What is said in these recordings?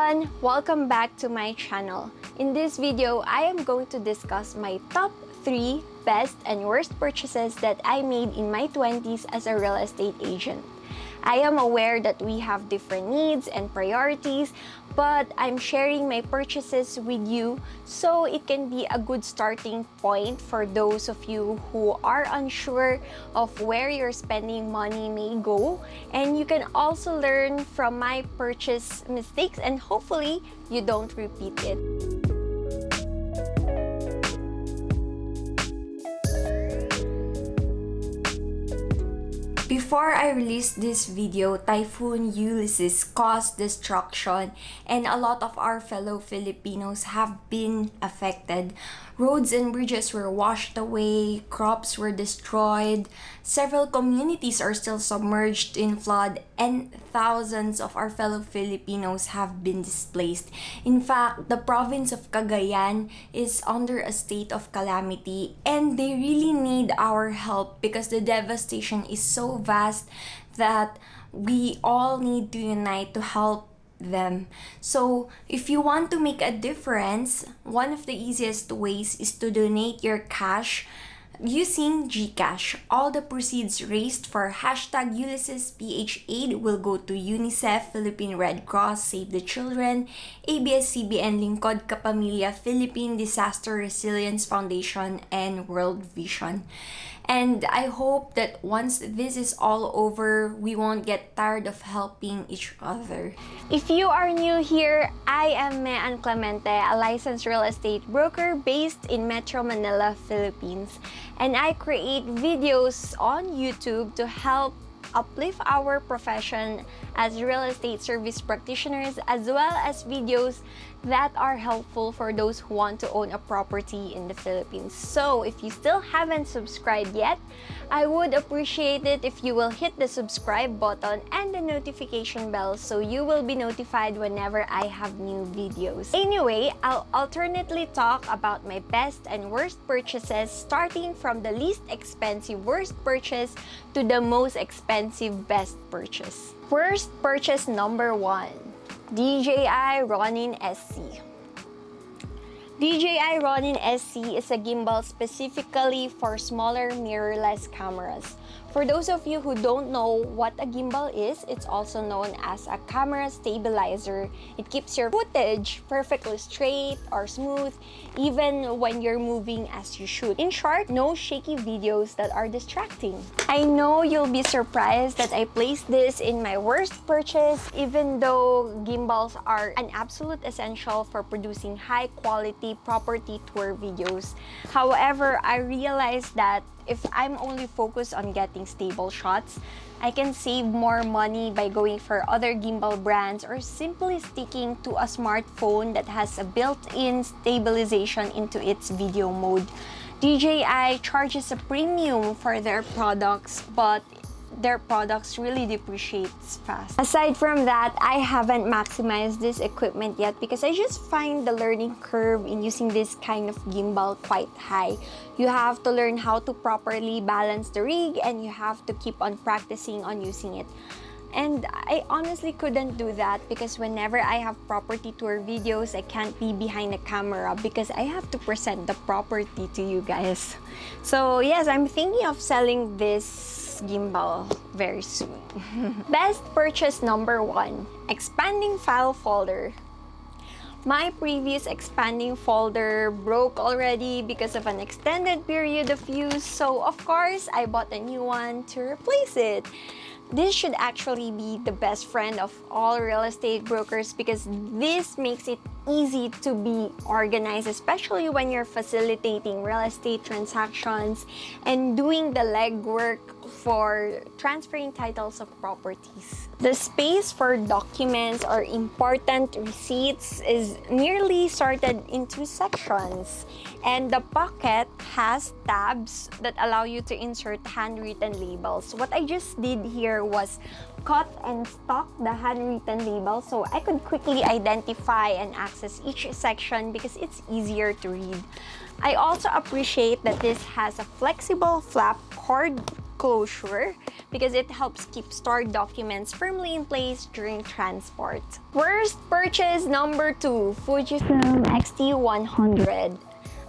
everyone! Welcome back to my channel. In this video, I am going to discuss my top 3 best and worst purchases that I made in my 20s as a real estate agent. I am aware that we have different needs and priorities, but I'm sharing my purchases with you so it can be a good starting point for those of you who are unsure of where your spending money may go. And you can also learn from my purchase mistakes and hopefully you don't repeat it. Before I released this video, Typhoon Ulysses caused destruction and a lot of our fellow Filipinos have been affected. Roads and bridges were washed away, crops were destroyed, several communities are still submerged in flood, and thousands of our fellow Filipinos have been displaced. In fact, the province of Cagayan is under a state of calamity and they really need our help because the devastation is so vast that we all need to unite to help them. So if you want to make a difference, one of the easiest ways is to donate your cash using GCash. All the proceeds raised for hashtag UlyssesPH Aid will go to UNICEF, Philippine Red Cross, Save the Children, ABS-CBN Lingkod Kapamilya, Philippine Disaster Resilience Foundation, and World Vision. And I hope that once this is all over, we won't get tired of helping each other. If you are new here, I am Mean Clemente, a licensed real estate broker based in Metro Manila, Philippines. And I create videos on YouTube to help uplift our profession as real estate service practitioners, as well as videos that are helpful for those who want to own a property in the Philippines. So if you still haven't subscribed yet, I would appreciate it if you will hit the subscribe button and the notification bell so you will be notified whenever I have new videos. Anyway, I'll alternately talk about my best and worst purchases, starting from the least expensive worst purchase to the most expensive best purchase. Worst purchase number 1. DJI Ronin-SC. DJI Ronin-SC is a gimbal specifically for smaller mirrorless cameras. For those of you who don't know what a gimbal is, it's also known as a camera stabilizer. It keeps your footage perfectly straight or smooth, even when you're moving as you shoot. In short, no shaky videos that are distracting. I know you'll be surprised that I placed this in my worst purchase, even though gimbals are an absolute essential for producing high-quality property tour videos. However, I realized that if I'm only focused on getting stable shots, I can save more money by going for other gimbal brands or simply sticking to a smartphone that has a built-in stabilization into its video mode. DJI charges a premium for their products, but their products really depreciates fast. Aside from that, I haven't maximized this equipment yet because I just find the learning curve in using this kind of gimbal quite high. You have to learn how to properly balance the rig and you have to keep on practicing on using it. And I honestly couldn't do that because whenever I have property tour videos, I can't be behind the camera because I have to present the property to you guys. So yes, I'm thinking of selling this gimbal very soon. Best purchase number 1. Expanding file folder. My previous expanding folder broke already because of an extended period of use, so of course I bought a new one to replace it. This should actually be the best friend of all real estate brokers because this makes it easy to be organized, especially when you're facilitating real estate transactions and doing the legwork for transferring titles of properties. The space for documents or important receipts is nearly sorted into sections, and the pocket has tabs that allow you to insert handwritten labels. What I just did here was cut and stock the handwritten label so I could quickly identify and access each section because it's easier to read. I also appreciate that this has a flexible flap cord closure because it helps keep stored documents firmly in place during transport. Worst purchase number 2, Fujifilm X-T100.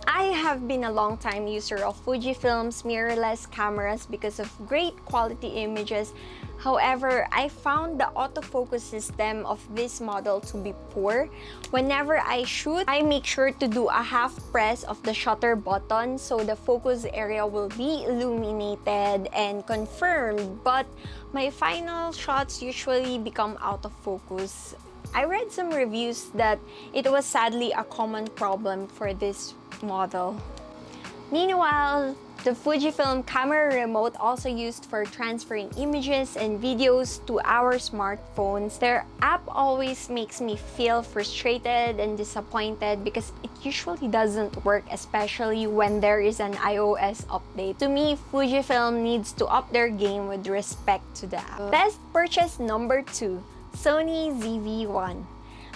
I have been a long-time user of Fujifilm's mirrorless cameras because of great quality images. However, I found the autofocus system of this model to be poor. Whenever I shoot, I make sure to do a half press of the shutter button so the focus area will be illuminated and confirmed, but my final shots usually become out of focus. I read some reviews that it was sadly a common problem for this model. Meanwhile, the Fujifilm camera remote also used for transferring images and videos to our smartphones. Their app always makes me feel frustrated and disappointed because it usually doesn't work, especially when there is an iOS update. To me, Fujifilm needs to up their game with respect to the app. Best purchase number 2, Sony ZV-1.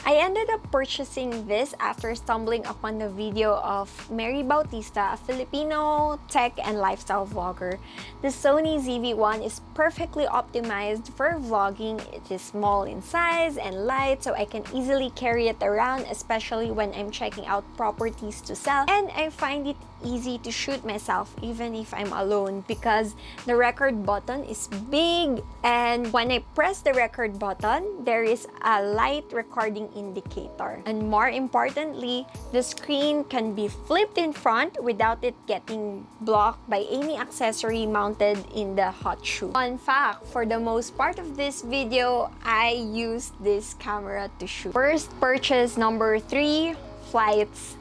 I ended up purchasing this after stumbling upon the video of Mary Bautista, a Filipino tech and lifestyle vlogger. The Sony ZV-1 is perfectly optimized for vlogging. It is small in size and light, so I can easily carry it around, especially when I'm checking out properties to sell. And I find it easy to shoot myself even if I'm alone because the record button is big, and when I press the record button, there is a light recording indicator. And more importantly, the screen can be flipped in front without it getting blocked by any accessory mounted in the hot shoe. Fun fact, for the most part of this video, I used this camera to shoot. First purchase number 3, flights.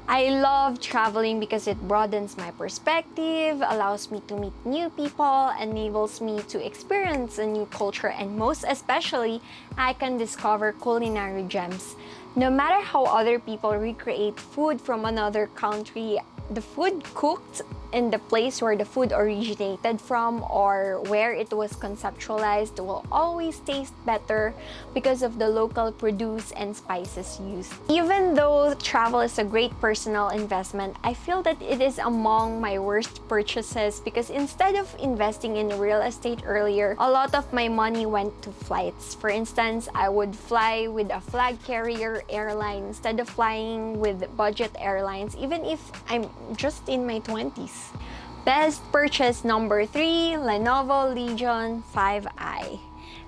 I love traveling because it broadens my perspective, allows me to meet new people, enables me to experience a new culture, and most especially, I can discover culinary gems. No matter how other people recreate food from another country, the food cooked in the place where the food originated from or where it was conceptualized will always taste better because of the local produce and spices used. Even though travel is a great personal investment, I feel that it is among my worst purchases because instead of investing in real estate earlier, a lot of my money went to flights. For instance, I would fly with a flag carrier airline instead of flying with budget airlines, even if I'm just in my 20s. Best purchase number 3, Lenovo Legion 5i.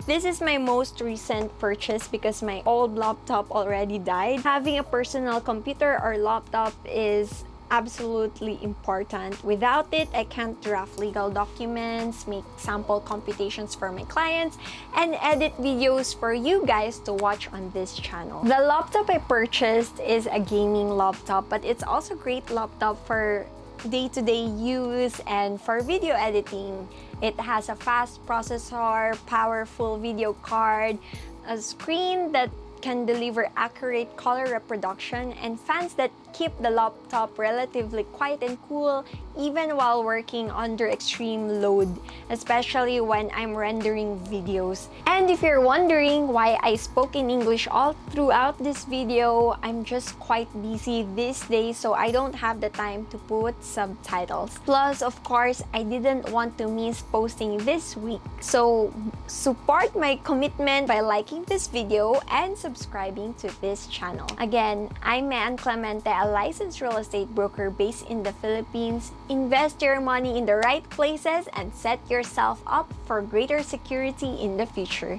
This is my most recent purchase because my old laptop already died. Having a personal computer or laptop is absolutely important. Without it, I can't draft legal documents, make sample computations for my clients, and edit videos for you guys to watch on this channel. The laptop I purchased is a gaming laptop, but it's also a great laptop for day-to-day use and for video editing. It has a fast processor, powerful video card, a screen that can deliver accurate color reproduction, and fans that keep the laptop relatively quiet and cool even while working under extreme load, especially when I'm rendering videos. And if you're wondering why I spoke in English all throughout this video, I'm just quite busy these days, so I don't have the time to put subtitles. Plus, of course, I didn't want to miss posting this week. So support my commitment by liking this video and subscribing to this channel. Again, I'm Ann Clemente, a licensed real estate broker based in the Philippines. Invest your money in the right places and set yourself up for greater security in the future.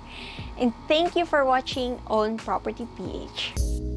And thank you for watching Own Property PH.